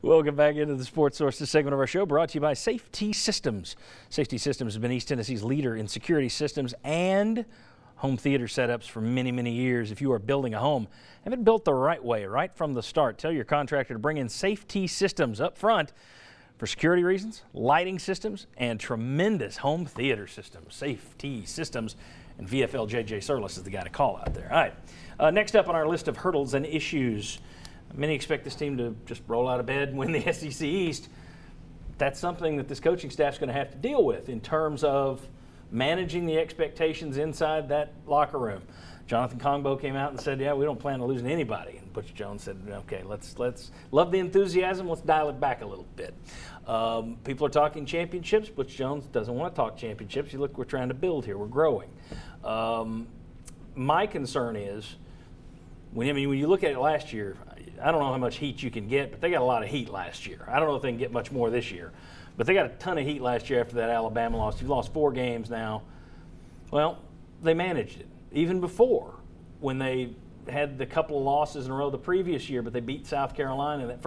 Welcome back into the Sports Source, this segment of our show brought to you by Safety Systems. Safety Systems has been East Tennessee's leader in security systems and home theater setups for many, many years. If you are building a home, have it built the right way, right from the start. Tell your contractor to bring in Safety Systems up front for security reasons, lighting systems, and tremendous home theater systems. Safety Systems, and VFL JJ Surlis is the guy to call out there. All right, next up on our list of hurdles and issues. Many expect this team to just roll out of bed and win the SEC East. That's something that this coaching staff's going to have to deal with in terms of managing the expectations inside that locker room. Jonathan Kongbo came out and said, yeah, we don't plan on losing anybody. And Butch Jones said, okay, let's love the enthusiasm. Let's dial it back a little bit. People are talking championships. Butch Jones doesn't want to talk championships. You look, we're trying to build here. We're growing. My concern is, when you look at it last year, I don't know how much heat you can get, but they got a lot of heat last year. I don't know if they can get much more this year, but they got a ton of heat last year after that Alabama loss. You've lost 4 games now. Well, they managed it. Even before, when they had the couple of losses in a row the previous year, but they beat South Carolina.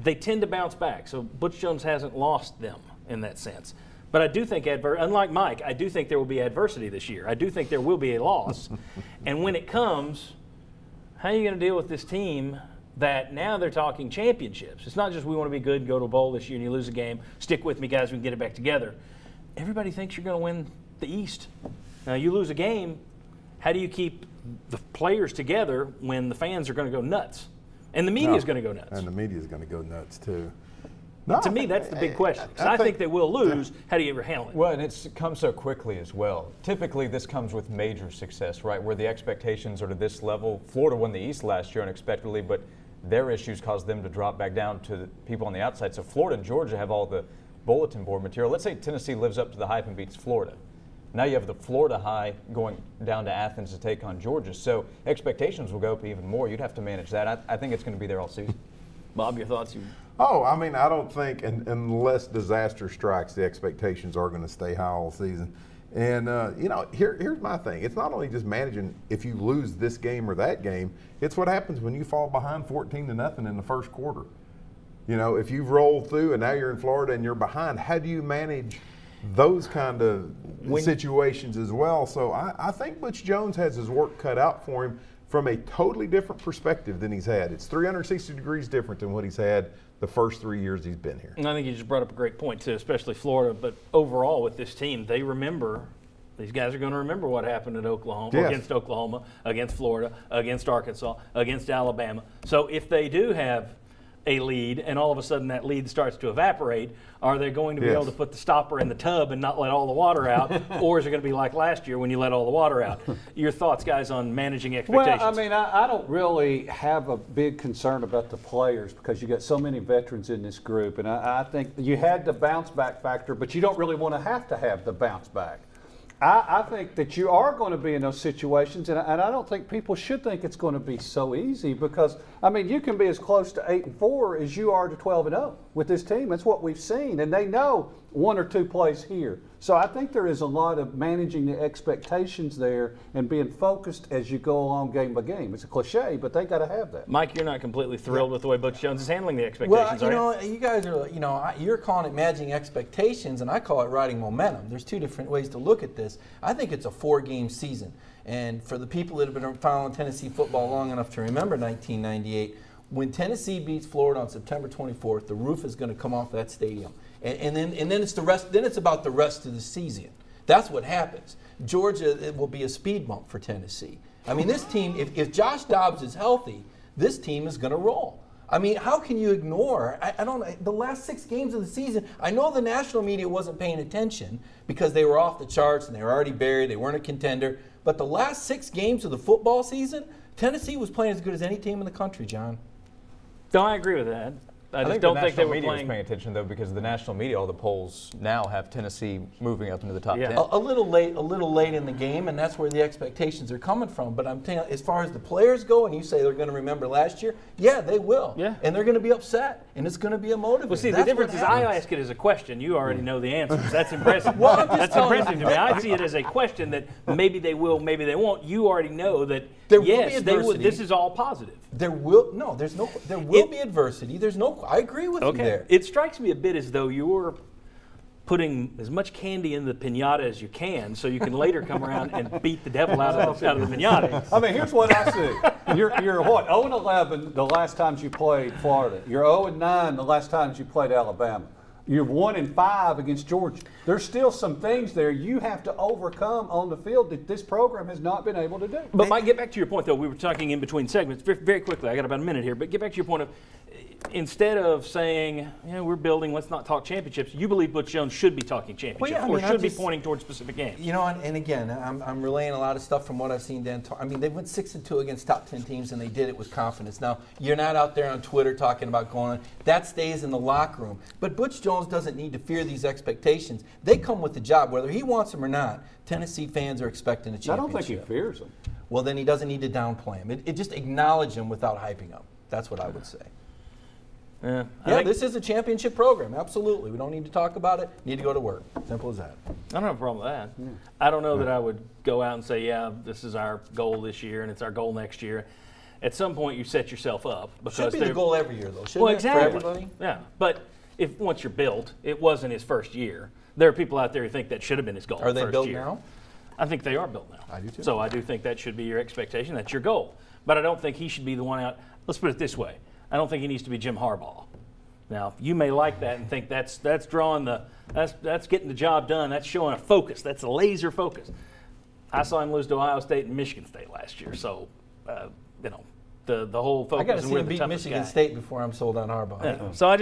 They tend to bounce back, so Butch Jones hasn't lost them in that sense. But I do think, unlike Mike, I do think there will be adversity this year. I do think there will be a loss. And when it comes, how are you going to deal with this team that now they're talking championships? It's not just we want to be good and go to a bowl this year and you lose a game. Stick with me, guys. We can get it back together. Everybody thinks you're going to win the East. Now, you lose a game. How do you keep the players together when the fans are going to go nuts? And the media is going to go nuts. And the media is going to go nuts, too. No, to me, that's the big question. I think they will lose. How do you ever handle it? Well, and it's come so quickly as well. Typically, this comes with major success, right, where the expectations are to this level. Florida won the East last year unexpectedly, but their issues caused them to drop back down to the people on the outside. So Florida and Georgia have all the bulletin board material. Let's say Tennessee lives up to the hype and beats Florida. Now you have the Florida high going down to Athens to take on Georgia. So expectations will go up even more. You'd have to manage that. I think it's going to be there all season. Bob, your thoughts? Oh, I mean, I don't think, unless disaster strikes, the expectations are going to stay high all season. And, here's my thing. It's not only just managing if you lose this game or that game. It's what happens when you fall behind 14-0 in the first quarter. If you've rolled through and now you're in Florida and you're behind, how do you manage those kind of situations as well? So I think Butch Jones has his work cut out for him from a totally different perspective than he's had. It's 360 degrees different than what he's had the first 3 years he's been here. And I think you just brought up a great point, too, especially Florida. But overall with this team, they remember, these guys are going to remember what happened at Oklahoma, yes, against Oklahoma, against Florida, against Arkansas, against Alabama. So if they do have a lead and all of a sudden that lead starts to evaporate, are they going to be able to put the stopper in the tub and not let all the water out? Or is it going to be like last year when you let all the water out? Your thoughts, guys, on managing expectations? Well, I mean, I don't really have a big concern about the players because you got so many veterans in this group. And I think you had the bounce back factor, but you don't really want to have the bounce back. I think that you are going to be in those situations, and I don't think people should think it's going to be so easy because, I mean, you can be as close to 8-4 as you are to 12-0 with this team. That's what we've seen, and they know 1 or 2 plays here. So I think there is a lot of managing the expectations there and being focused as you go along game by game. It's a cliche, but they got to have that. Mike, you're not completely thrilled with the way Butch Jones is handling the expectations, well, you guys are, you're calling it managing expectations, and I call it riding momentum. There's 2 different ways to look at this. I think it's a 4-game season, and for the people that have been following Tennessee football long enough to remember 1998, when Tennessee beats Florida on September 24th, the roof is going to come off that stadium. And then it's the rest. Then it's about the rest of the season. That's what happens. Georgia, it will be a speed bump for Tennessee. I mean, this team, if Josh Dobbs is healthy, this team is going to roll. I mean, how can you ignore? I don't. The last 6 games of the season. I know the national media wasn't paying attention because they were off the charts and they were already buried. They weren't a contender. But the last 6 games of the football season, Tennessee was playing as good as any team in the country, John. No, I agree with that. I just think don't the think they national were media playing. was paying attention, though, because the national media, all the polls now have Tennessee moving up into the top 10. A little late in the game, and that's where the expectations are coming from. But I'm telling you, as far as the players go, and you say they're going to remember last year, yeah, they will. Yeah. And they're going to be upset, and it's going to be emotive. Well, see, the difference is I ask it as a question. You already know the answers. That's impressive. Well, I'm just That's impressive to me. I see it as a question that maybe they will, maybe they won't. You already know that There will be yes, adversity. this is all positive. There will be adversity. There's no. I agree with you there. It strikes me a bit as though you're putting as much candy in the piñata as you can, so you can later come around and beat the devil out of the piñata. I mean, here's what I see. You're what, 0-11 the last times you played Florida. You're 0-9 the last times you played Alabama. You're 1-5 against Georgia. There's still some things there you have to overcome on the field that this program has not been able to do. But Mike, get back to your point, though. We were talking in between segments very quickly. I got about a minute here, but get back to your point of instead of saying, we're building, let's not talk championships, you believe Butch Jones should be talking championships or should be pointing towards specific games. You know, and again, I'm relaying a lot of stuff from what I've seen Dan talk. I mean, they went 6-2 against top 10 teams, and they did it with confidence. Now, you're not out there on Twitter talking about going on. That stays in the locker room. But Butch Jones doesn't need to fear these expectations. They come with the job, whether he wants them or not. Tennessee fans are expecting a championship. I don't think he fears them. Well, then he doesn't need to downplay them. It just acknowledge them without hyping them. That's what I would say. Yeah, this is a championship program. Absolutely. We don't need to talk about it. Need to go to work. Simple as that. I don't have a problem with that. Yeah. I don't know that I would go out and say, this is our goal this year and it's our goal next year. At some point, you set yourself up. Because should be the goal every year, though. Shouldn't exactly. For everybody? Yeah, but if once you're built, it wasn't his first year. There are people out there who think that should have been his goal. Are they first built year. now? I think they are built now. I do too. So I do think that should be your expectation. That's your goal. But I don't think he should be the one out. Let's put it this way. I don't think he needs to be Jim Harbaugh. Now, you may like that and think that's drawing that's getting the job done. That's showing a focus. That's a laser focus. I saw him lose to Ohio State and Michigan State last year. So, the whole focus. I got to see him beat Michigan State before I'm sold on Harbaugh. Yeah. So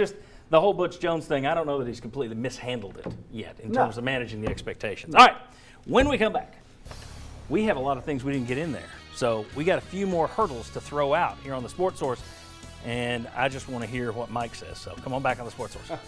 the whole Butch Jones thing, I don't know that he's completely mishandled it yet in terms of managing the expectations. All right, when we come back, we have a lot of things we didn't get in there. So we got a few more hurdles to throw out here on the Sports Source, and I just want to hear what Mike says. So come on back on the Sports Source.